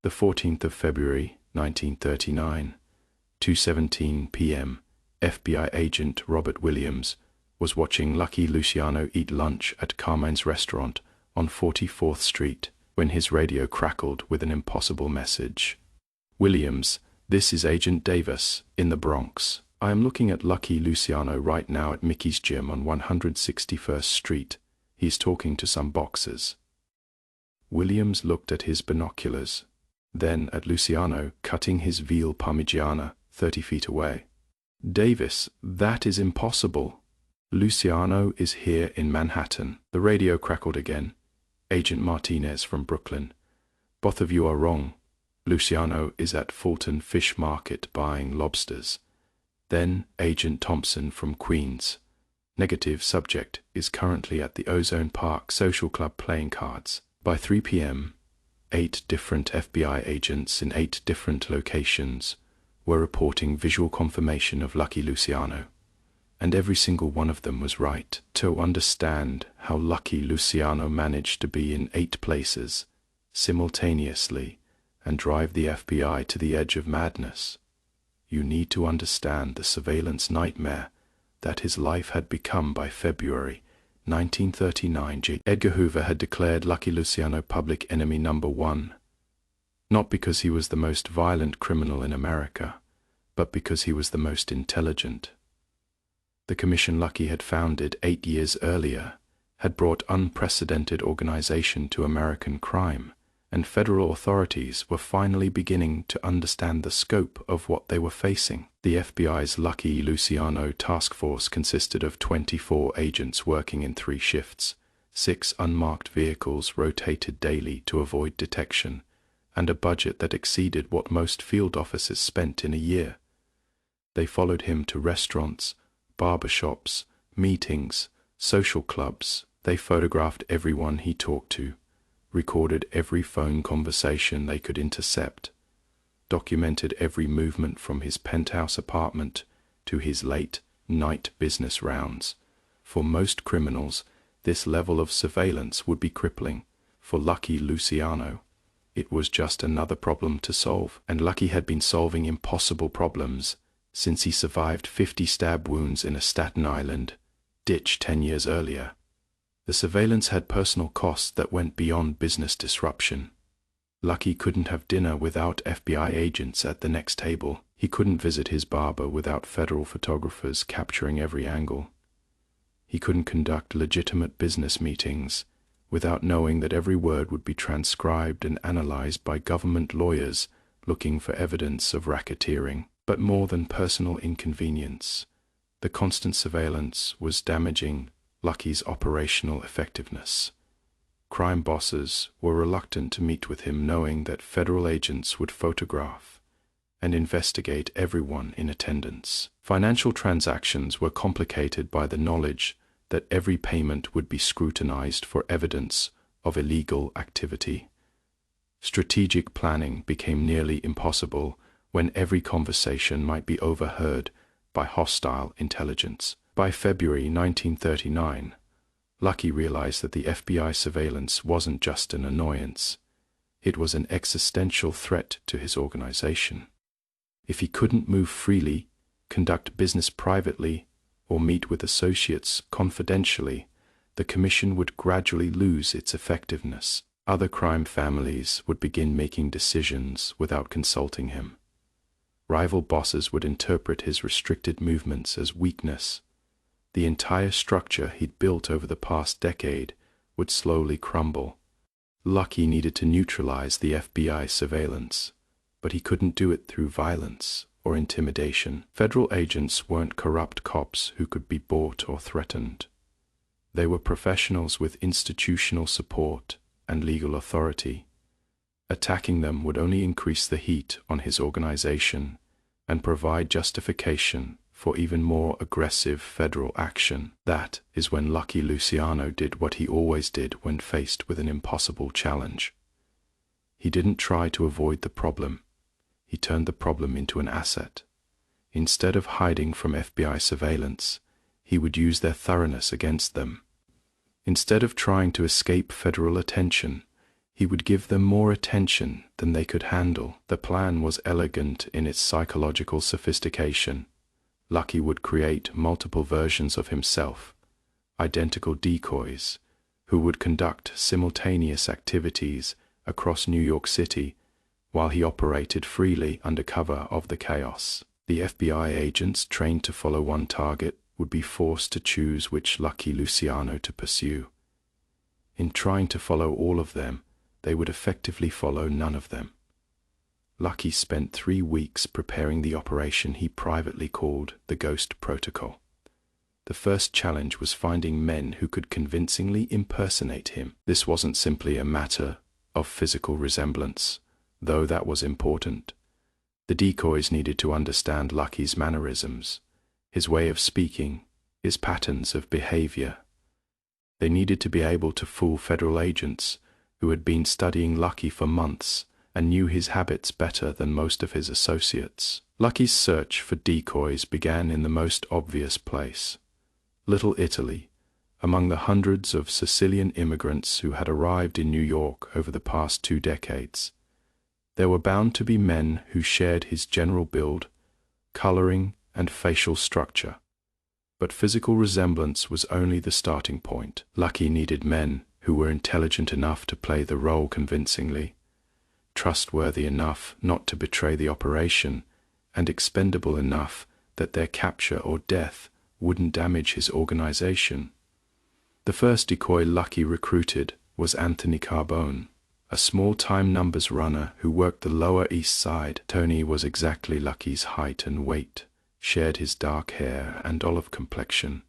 The 14th of February, 1939, 2:17 p.m., FBI agent Robert Williams was watching Lucky Luciano eat lunch at Carmine's restaurant on 44th Street when his radio crackled with an impossible message. Williams, this is Agent Davis, in the Bronx. I am looking at Lucky Luciano right now at Mickey's Gym on 161st Street. He's talking to some boxers. Williams looked at his binoculars, then at Luciano cutting his veal parmigiana 30 feet away. Davis, that is impossible. Luciano is here in Manhattan. The radio crackled again. Agent Martinez from Brooklyn. Both of you are wrong. Luciano is at Fulton Fish Market buying lobsters. Then Agent Thompson from Queens. Negative, subject is currently at the Ozone Park Social Club playing cards. By 3 p.m., 8 different FBI agents in 8 different locations were reporting visual confirmation of Lucky Luciano, and every single one of them was right. To understand how Lucky Luciano managed to be in 8 places simultaneously and drive the FBI to the edge of madness, you need to understand the surveillance nightmare that his life had become by February 1939. J. Edgar Hoover had declared Lucky Luciano public enemy number 1, not because he was the most violent criminal in America, but because he was the most intelligent. The commission Lucky had founded 8 years earlier had brought unprecedented organization to American crime, and federal authorities were finally beginning to understand the scope of what they were facing. The FBI's Lucky Luciano task force consisted of 24 agents working in 3 shifts, 6 unmarked vehicles rotated daily to avoid detection, and a budget that exceeded what most field officers spent in a year. They followed him to restaurants, barbershops, meetings, social clubs. They photographed everyone he talked to, recorded every phone conversation they could intercept, documented every movement from his penthouse apartment to his late-night business rounds. For most criminals, this level of surveillance would be crippling. For Lucky Luciano, it was just another problem to solve, and Lucky had been solving impossible problems since he survived 50 stab wounds in a Staten Island ditch 10 years earlier. The surveillance had personal costs that went beyond business disruption. Lucky couldn't have dinner without FBI agents at the next table. He couldn't visit his barber without federal photographers capturing every angle. He couldn't conduct legitimate business meetings without knowing that every word would be transcribed and analyzed by government lawyers looking for evidence of racketeering. But more than personal inconvenience, the constant surveillance was damaging Lucky's operational effectiveness. Crime bosses were reluctant to meet with him, knowing that federal agents would photograph and investigate everyone in attendance. Financial transactions were complicated by the knowledge that every payment would be scrutinized for evidence of illegal activity. Strategic planning became nearly impossible when every conversation might be overheard by hostile intelligence. By February 1939, Lucky realized that the FBI surveillance wasn't just an annoyance. It was an existential threat to his organization. If he couldn't move freely, conduct business privately, or meet with associates confidentially, the commission would gradually lose its effectiveness. Other crime families would begin making decisions without consulting him. Rival bosses would interpret his restricted movements as weakness. The entire structure he'd built over the past decade would slowly crumble. Lucky needed to neutralize the FBI surveillance, but he couldn't do it through violence or intimidation. Federal agents weren't corrupt cops who could be bought or threatened. They were professionals with institutional support and legal authority. Attacking them would only increase the heat on his organization and provide justification for even more aggressive federal action. That is when Lucky Luciano did what he always did when faced with an impossible challenge. He didn't try to avoid the problem. He turned the problem into an asset. Instead of hiding from FBI surveillance, he would use their thoroughness against them. Instead of trying to escape federal attention, He would give them more attention than they could handle. The plan was elegant in its psychological sophistication. Lucky would create multiple versions of himself, identical decoys, who would conduct simultaneous activities across New York City while he operated freely under cover of the chaos. The FBI agents trained to follow one target would be forced to choose which Lucky Luciano to pursue. In trying to follow all of them, they would effectively follow none of them. Lucky spent 3 weeks preparing the operation he privately called the Ghost Protocol. The first challenge was finding men who could convincingly impersonate him. This wasn't simply a matter of physical resemblance, though that was important. The decoys needed to understand Lucky's mannerisms, his way of speaking, his patterns of behavior. They needed to be able to fool federal agents who had been studying Lucky for months and knew his habits better than most of his associates. Lucky's search for decoys began in the most obvious place: Little Italy, among the hundreds of Sicilian immigrants who had arrived in New York over the past 2 decades. There were bound to be men who shared his general build, coloring, and facial structure. But physical resemblance was only the starting point. Lucky needed men who were intelligent enough to play the role convincingly, trustworthy enough not to betray the operation, and expendable enough that their capture or death wouldn't damage his organization. The first decoy Lucky recruited was Anthony Carbone, a small-time numbers runner who worked the Lower East Side. Tony was exactly Lucky's height and weight, shared his dark hair and olive complexion,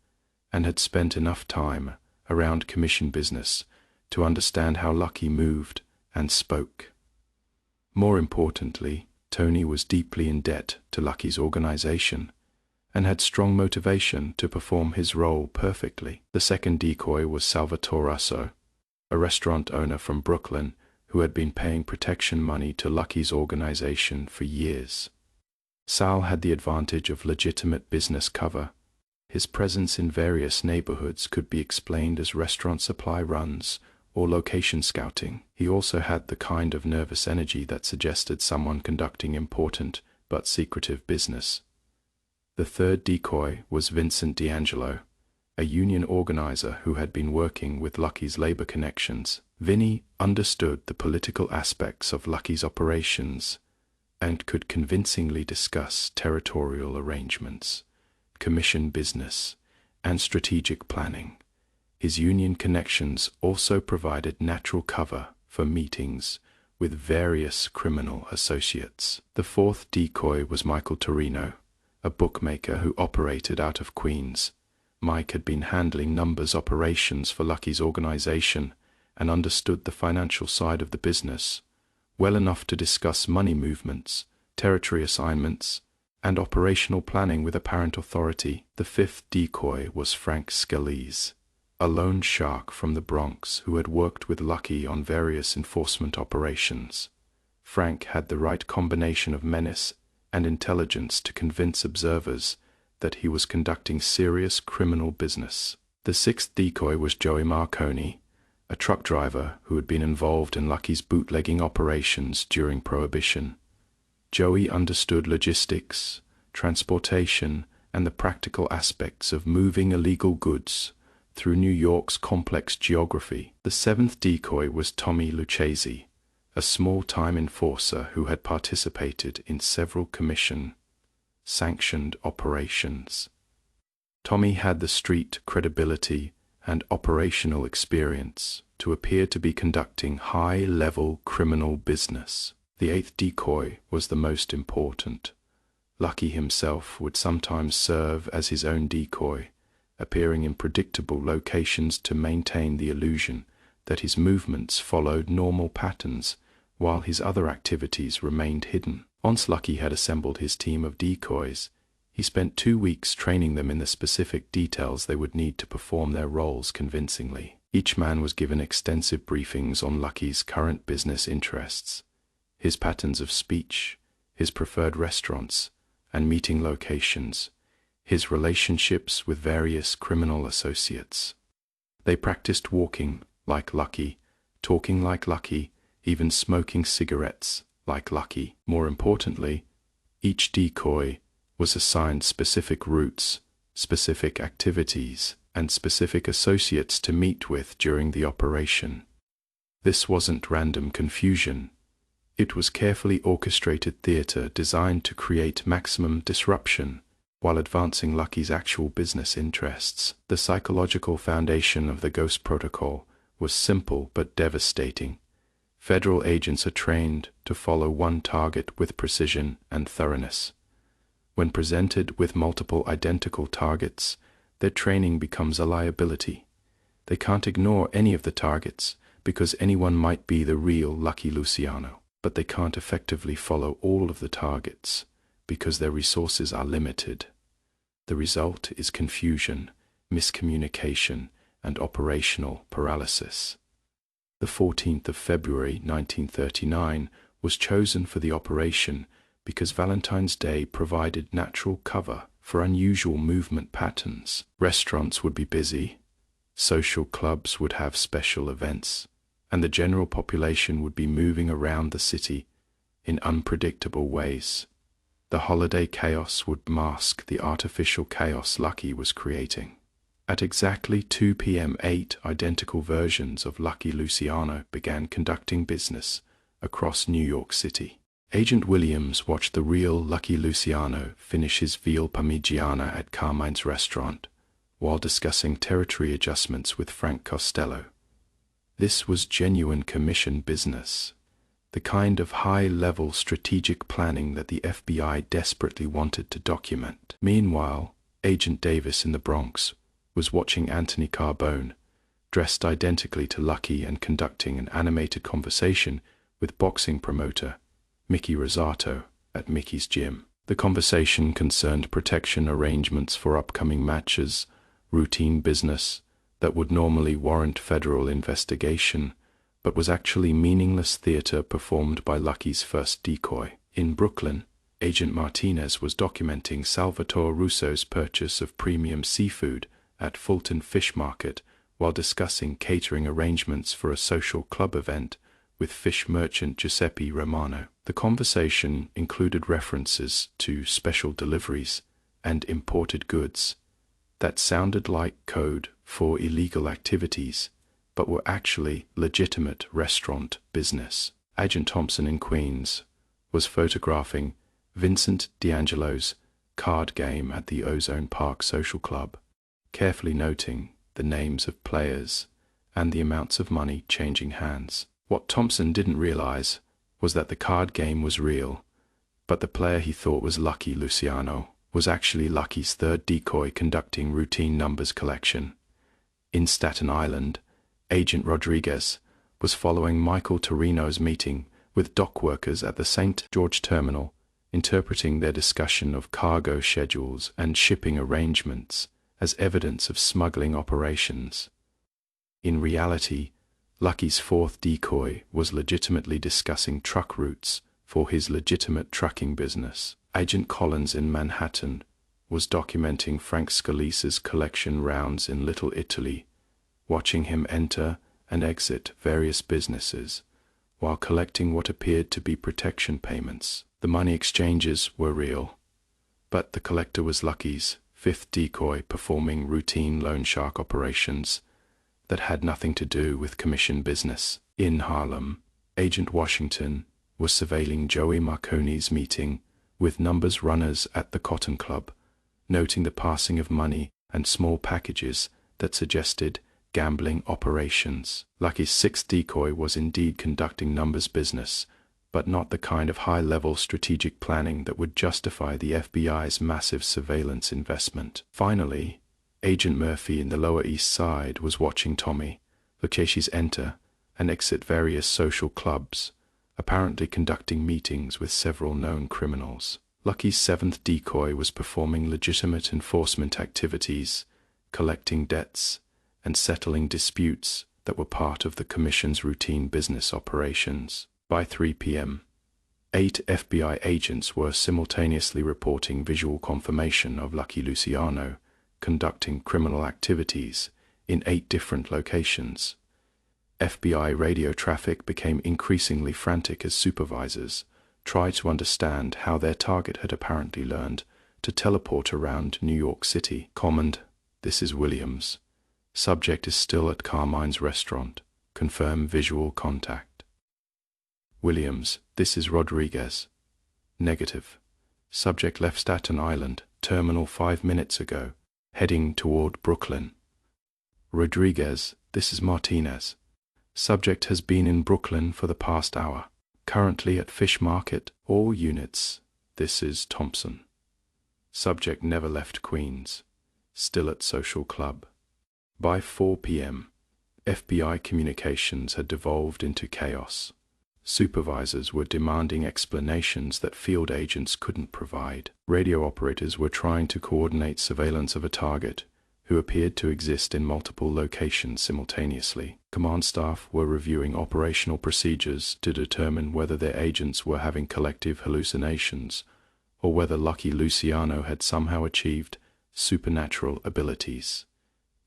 and had spent enough time around commission business to understand how Lucky moved and spoke. More importantly, Tony was deeply in debt to Lucky's organization and had strong motivation to perform his role perfectly. The second decoy was Salvatore Russo, a restaurant owner from Brooklyn who had been paying protection money to Lucky's organization for years. Sal had the advantage of legitimate business cover. His presence in various neighborhoods could be explained as restaurant supply runs or location scouting. He also had the kind of nervous energy that suggested someone conducting important but secretive business. The third decoy was Vincent D'Angelo, a union organizer who had been working with Lucky's labor connections. Vinny understood the political aspects of Lucky's operations and could convincingly discuss territorial arrangements, commission business, and strategic planning. His union connections also provided natural cover for meetings with various criminal associates. The fourth decoy was Michael Torino, a bookmaker who operated out of Queens. Mike had been handling numbers operations for Lucky's organization and understood the financial side of the business well enough to discuss money movements, territory assignments, and operational planning with apparent authority. The fifth decoy was Frank Scalise, a loan shark from the Bronx who had worked with Lucky on various enforcement operations. Frank had the right combination of menace and intelligence to convince observers that he was conducting serious criminal business. The sixth decoy was Joey Marconi, a truck driver who had been involved in Lucky's bootlegging operations during Prohibition. Joey understood logistics, transportation, and the practical aspects of moving illegal goods through New York's complex geography. The seventh decoy was Tommy Lucchese, a small-time enforcer who had participated in several commission-sanctioned operations. Tommy had the street credibility and operational experience to appear to be conducting high-level criminal business. The eighth decoy was the most important. Lucky himself would sometimes serve as his own decoy, appearing in predictable locations to maintain the illusion that his movements followed normal patterns while his other activities remained hidden. Once Lucky had assembled his team of decoys, he spent 2 weeks training them in the specific details they would need to perform their roles convincingly. Each man was given extensive briefings on Lucky's current business interests, his patterns of speech, his preferred restaurants and meeting locations, his relationships with various criminal associates. They practiced walking like Lucky, talking like Lucky, even smoking cigarettes like Lucky. More importantly, each decoy was assigned specific routes, specific activities, and specific associates to meet with during the operation. This wasn't random confusion. It was carefully orchestrated theater designed to create maximum disruption while advancing Lucky's actual business interests. The psychological foundation of the Ghost Protocol was simple but devastating. Federal agents are trained to follow one target with precision and thoroughness. When presented with multiple identical targets, their training becomes a liability. They can't ignore any of the targets because anyone might be the real Lucky Luciano. But they can't effectively follow all of the targets because their resources are limited. The result is confusion, miscommunication, and operational paralysis. The 14th of February 1939 was chosen for the operation because Valentine's Day provided natural cover for unusual movement patterns. Restaurants would be busy, social clubs would have special events, and the general population would be moving around the city in unpredictable ways. The holiday chaos would mask the artificial chaos Lucky was creating. At exactly 2 p.m., 8 identical versions of Lucky Luciano began conducting business across New York City. Agent Williams watched the real Lucky Luciano finish his veal parmigiana at Carmine's restaurant while discussing territory adjustments with Frank Costello. This was genuine commission business, the kind of high-level strategic planning that the FBI desperately wanted to document. Meanwhile, Agent Davis in the Bronx was watching Anthony Carbone, dressed identically to Lucky and conducting an animated conversation with boxing promoter Mickey Rosato at Mickey's gym. The conversation concerned protection arrangements for upcoming matches, routine business that would normally warrant federal investigation, but was actually meaningless theater performed by Lucky's first decoy. In Brooklyn, Agent Martinez was documenting Salvatore Russo's purchase of premium seafood at Fulton Fish Market while discussing catering arrangements for a social club event with fish merchant Giuseppe Romano. The conversation included references to special deliveries and imported goods that sounded like code for illegal activities, but were actually legitimate restaurant business. Agent Thompson in Queens was photographing Vincent D'Angelo's card game at the Ozone Park Social Club, carefully noting the names of players and the amounts of money changing hands. What Thompson didn't realize was that the card game was real, but the player he thought was Lucky Luciano was actually Lucky's third decoy conducting routine numbers collection. In Staten Island, Agent Rodriguez was following Michael Torino's meeting with dock workers at the St. George Terminal, interpreting their discussion of cargo schedules and shipping arrangements as evidence of smuggling operations. In reality, Lucky's fourth decoy was legitimately discussing truck routes for his legitimate trucking business. Agent Collins in Manhattan was documenting Frank Scalise's collection rounds in Little Italy, watching him enter and exit various businesses while collecting what appeared to be protection payments. The money exchanges were real, but the collector was Lucky's fifth decoy performing routine loan shark operations that had nothing to do with commission business. In Harlem, Agent Washington was surveilling Joey Marconi's meeting with numbers runners at the Cotton Club, noting the passing of money and small packages that suggested gambling operations. Lucky's sixth decoy was indeed conducting numbers business, but not the kind of high-level strategic planning that would justify the FBI's massive surveillance investment. Finally, Agent Murphy in the Lower East Side was watching Tommy Lucchese's enter and exit various social clubs, apparently conducting meetings with several known criminals. Lucky's seventh decoy was performing legitimate enforcement activities, collecting debts, and settling disputes that were part of the Commission's routine business operations. By 3 p.m., 8 FBI agents were simultaneously reporting visual confirmation of Lucky Luciano conducting criminal activities in 8 different locations. FBI radio traffic became increasingly frantic as supervisors tried to understand how their target had apparently learned to teleport around New York City. Command, this is Williams. Subject is still at Carmine's restaurant. Confirm visual contact. Williams, this is Rodriguez. Negative. Subject left Staten Island, terminal 5 minutes ago, heading toward Brooklyn. Rodriguez, this is Martinez. Subject has been in Brooklyn for the past hour. Currently at Fish Market, all units. This is Thompson. Subject never left Queens. Still at Social Club. By 4 p.m., FBI communications had devolved into chaos. Supervisors were demanding explanations that field agents couldn't provide. Radio operators were trying to coordinate surveillance of a target who appeared to exist in multiple locations simultaneously. Command staff were reviewing operational procedures to determine whether their agents were having collective hallucinations or whether Lucky Luciano had somehow achieved supernatural abilities.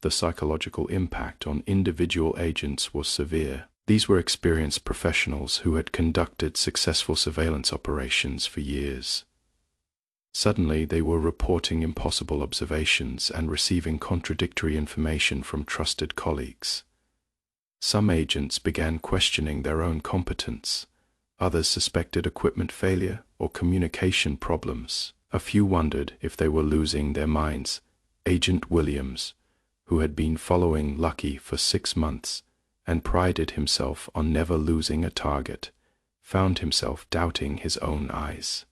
The psychological impact on individual agents was severe. These were experienced professionals who had conducted successful surveillance operations for years. Suddenly, they were reporting impossible observations and receiving contradictory information from trusted colleagues. Some agents began questioning their own competence. Others suspected equipment failure or communication problems. A few wondered if they were losing their minds. Agent Williams, who had been following Lucky for 6 months and prided himself on never losing a target, found himself doubting his own eyes.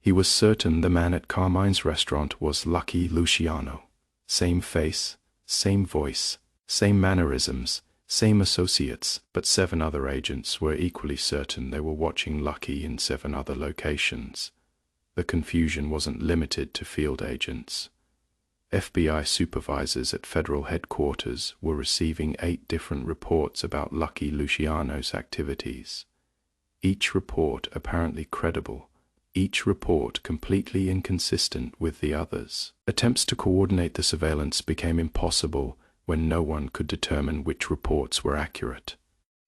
He was certain the man at Carmine's restaurant was Lucky Luciano. Same face, same voice, same mannerisms, same associates, but 7 other agents were equally certain they were watching Lucky in 7 other locations. The confusion wasn't limited to field agents. FBI supervisors at federal headquarters were receiving 8 different reports about Lucky Luciano's activities. Each report apparently credible, each report completely inconsistent with the others. Attempts to coordinate the surveillance became impossible when no one could determine which reports were accurate.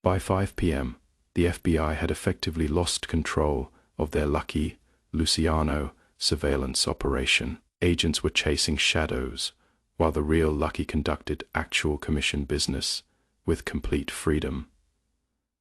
By 5 p.m., the FBI had effectively lost control of their Lucky Luciano surveillance operation. Agents were chasing shadows, while the real Lucky conducted actual commission business with complete freedom.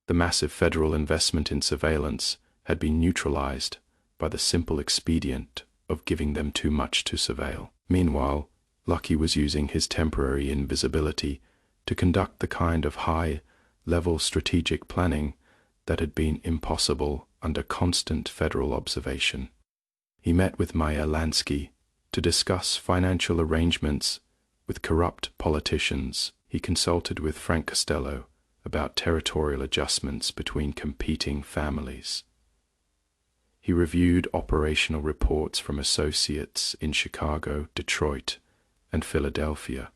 The massive federal investment in surveillance had been neutralized by the simple expedient of giving them too much to surveil. Meanwhile, Lucky was using his temporary invisibility to conduct the kind of high-level strategic planning that had been impossible under constant federal observation. He met with Meyer Lansky to discuss financial arrangements with corrupt politicians. He consulted with Frank Costello about territorial adjustments between competing families. He reviewed operational reports from associates in Chicago, Detroit, and Philadelphia.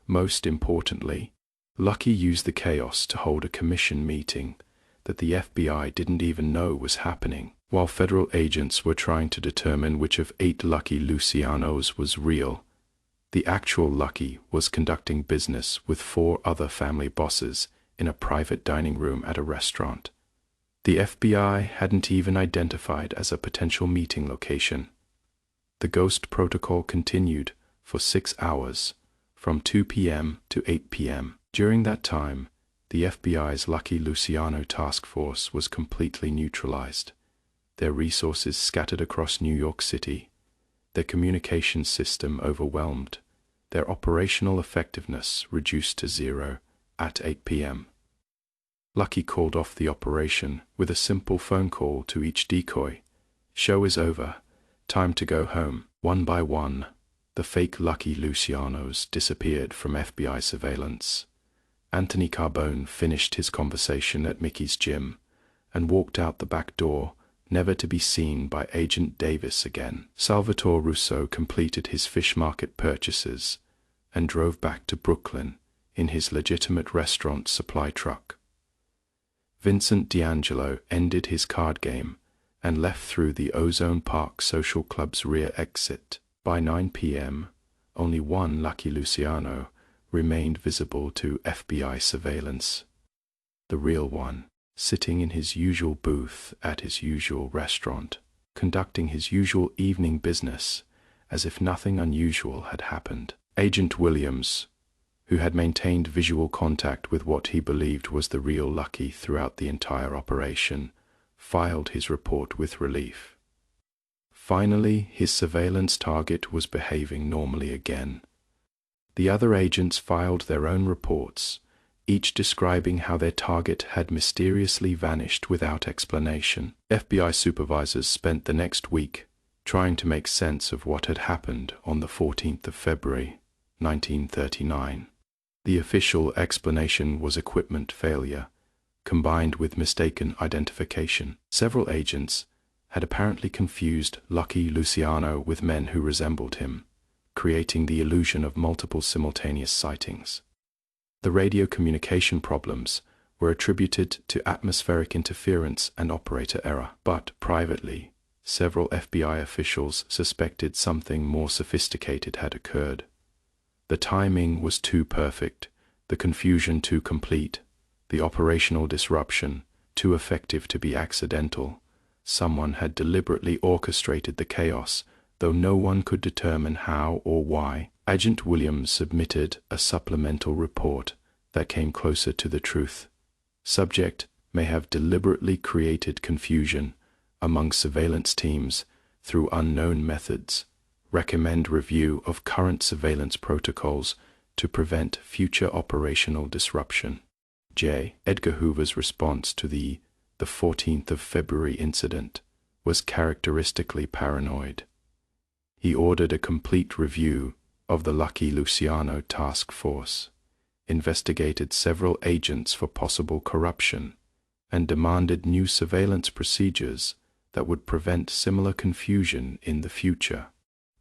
Most importantly, Lucky used the chaos to hold a commission meeting that the FBI didn't even know was happening. While federal agents were trying to determine which of 8 Lucky Lucianos was real, the actual Lucky was conducting business with 4 other family bosses in a private dining room at a restaurant. The FBI hadn't even identified as a potential meeting location. The ghost protocol continued for 6 hours, from 2 p.m. to 8 p.m. During that time, the FBI's Lucky Luciano task force was completely neutralized, their resources scattered across New York City, their communications system overwhelmed, their operational effectiveness reduced to 0 at 8 p.m. Lucky called off the operation with a simple phone call to each decoy. Show is over. Time to go home. One by one, the fake Lucky Lucianos disappeared from FBI surveillance. Anthony Carbone finished his conversation at Mickey's gym and walked out the back door, never to be seen by Agent Davis again. Salvatore Russo completed his fish market purchases and drove back to Brooklyn in his legitimate restaurant supply truck. Vincent D'Angelo ended his card game and left through the Ozone Park Social Club's rear exit. By 9 p.m., only one Lucky Luciano remained visible to FBI surveillance. the real one, sitting in his usual booth at his usual restaurant, conducting his usual evening business as if nothing unusual had happened. Agent Williams, who had maintained visual contact with what he believed was the real Lucky throughout the entire operation, filed his report with relief. Finally, his surveillance target was behaving normally again. The other agents filed their own reports, each describing how their target had mysteriously vanished without explanation. FBI supervisors spent the next week trying to make sense of what had happened on the 14th of February, 1939. The official explanation was equipment failure, combined with mistaken identification. Several agents had apparently confused Lucky Luciano with men who resembled him, creating the illusion of multiple simultaneous sightings. The radio communication problems were attributed to atmospheric interference and operator error, but privately, several FBI officials suspected something more sophisticated had occurred. The timing was too perfect, the confusion too complete, the operational disruption too effective to be accidental. Someone had deliberately orchestrated the chaos, though no one could determine how or why. Agent Williams submitted a supplemental report that came closer to the truth. Subject may have deliberately created confusion among surveillance teams through unknown methods. Recommend review of current surveillance protocols to prevent future operational disruption. J. Edgar Hoover's response to the 14th of February incident was characteristically paranoid. He ordered a complete review of the Lucky Luciano task force, investigated several agents for possible corruption, and demanded new surveillance procedures that would prevent similar confusion in the future.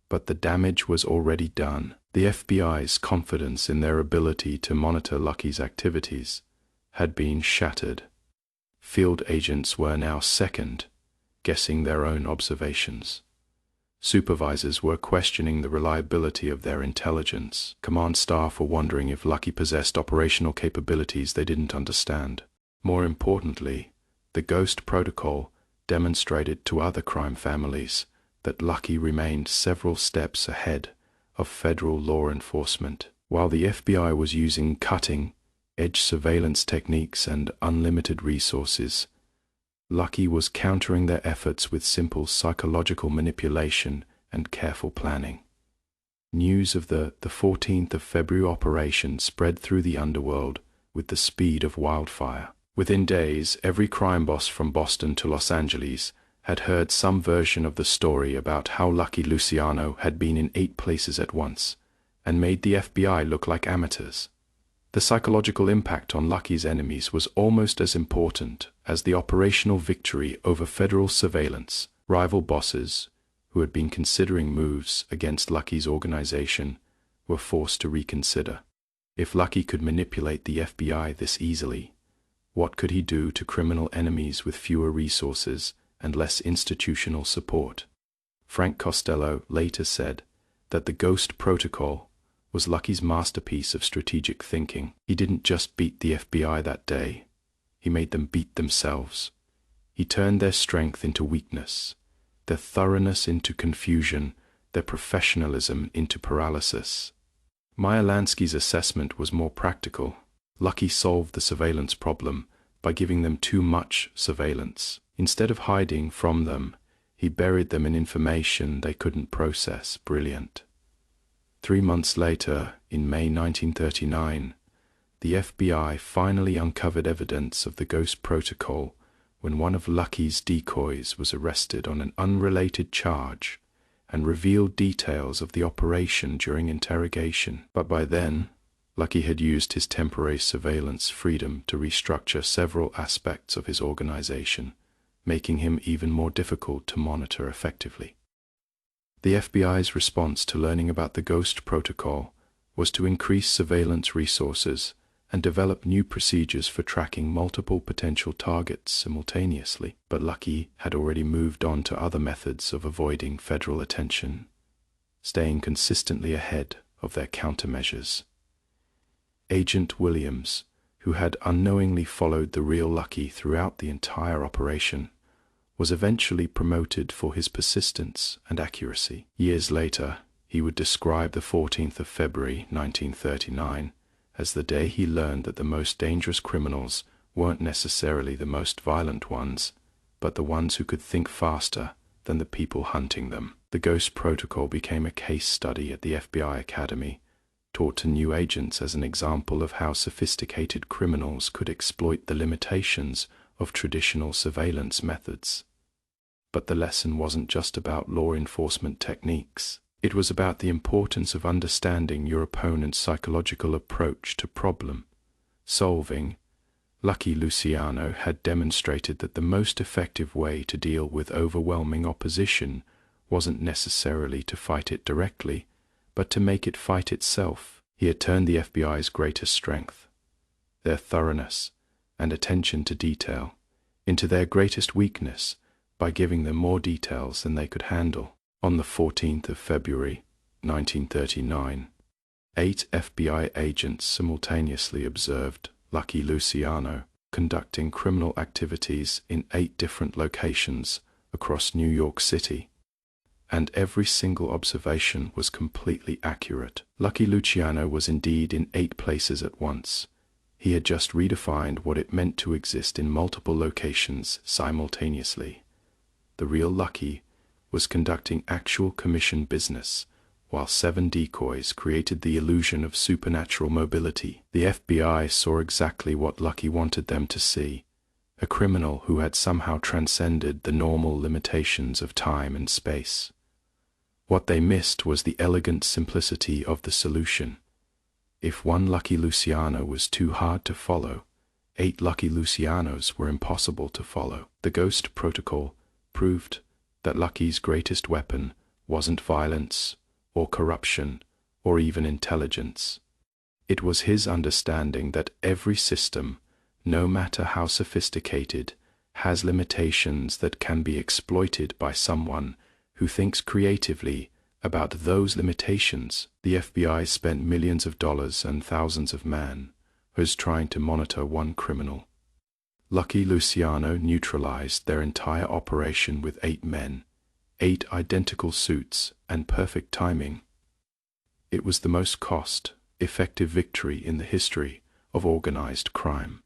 But the damage was already done. The FBI's confidence in their ability to monitor Lucky's activities had been shattered. Field agents were now second, guessing their own observations. Supervisors were questioning the reliability of their intelligence. Command staff were wondering if Lucky possessed operational capabilities they didn't understand. More importantly, the Ghost Protocol demonstrated to other crime families that Lucky remained several steps ahead of federal law enforcement. While the FBI was using cutting-edge surveillance techniques and unlimited resources, Lucky was countering their efforts with simple psychological manipulation and careful planning. News of the 14th of February operation spread through the underworld with the speed of wildfire. Within days, every crime boss from Boston to Los Angeles had heard some version of the story about how Lucky Luciano had been in 8 places at once and made the FBI look like amateurs. The psychological impact on Lucky's enemies was almost as important as the operational victory over federal surveillance. Rival bosses, who had been considering moves against Lucky's organization, were forced to reconsider. If Lucky could manipulate the FBI this easily, what could he do to criminal enemies with fewer resources and less institutional support? Frank Costello later said that the Ghost Protocol was Lucky's masterpiece of strategic thinking. He didn't just beat the FBI that day, he made them beat themselves. He turned their strength into weakness, their thoroughness into confusion, their professionalism into paralysis. Meyer Lansky's assessment was more practical. Lucky solved the surveillance problem by giving them too much surveillance. Instead of hiding from them, he buried them in information they couldn't process. Brilliant. 3 months later, in May 1939, the FBI finally uncovered evidence of the Ghost Protocol when one of Lucky's decoys was arrested on an unrelated charge and revealed details of the operation during interrogation. But by then, Lucky had used his temporary surveillance freedom to restructure several aspects of his organization, making him even more difficult to monitor effectively. The FBI's response to learning about the Ghost Protocol was to increase surveillance resources and develop new procedures for tracking multiple potential targets simultaneously. But Lucky had already moved on to other methods of avoiding federal attention, staying consistently ahead of their countermeasures. Agent Williams, who had unknowingly followed the real Lucky throughout the entire operation, was eventually promoted for his persistence and accuracy. Years later, he would describe the 14th of February 1939 as the day he learned that the most dangerous criminals weren't necessarily the most violent ones, but the ones who could think faster than the people hunting them. The Ghost Protocol became a case study at the FBI Academy, taught to new agents as an example of how sophisticated criminals could exploit the limitations of traditional surveillance methods. But the lesson wasn't just about law enforcement techniques. It was about the importance of understanding your opponent's psychological approach to problem solving. Lucky Luciano had demonstrated that the most effective way to deal with overwhelming opposition wasn't necessarily to fight it directly, but to make it fight itself. He had turned the FBI's greatest strength, their thoroughness and attention to detail, into their greatest weakness by giving them more details than they could handle. On the 14th of February, 1939, 8 FBI agents simultaneously observed Lucky Luciano conducting criminal activities in 8 different locations across New York City, and every single observation was completely accurate. Lucky Luciano was indeed in 8 places at once. He had just redefined what it meant to exist in multiple locations simultaneously. The real Lucky was conducting actual commission business, while 7 decoys created the illusion of supernatural mobility. The FBI saw exactly what Lucky wanted them to see: a criminal who had somehow transcended the normal limitations of time and space. What they missed was the elegant simplicity of the solution. If one Lucky Luciano was too hard to follow, 8 Lucky Lucianos were impossible to follow. The Ghost Protocol proved that Lucky's greatest weapon wasn't violence or corruption or even intelligence. It was his understanding that every system, no matter how sophisticated, has limitations that can be exploited by someone who thinks creatively about those limitations. The FBI spent millions of dollars and thousands of man-hours trying to monitor one criminal. Lucky Luciano neutralized their entire operation with 8 men, 8 identical suits, and perfect timing. It was the most cost-effective victory in the history of organized crime.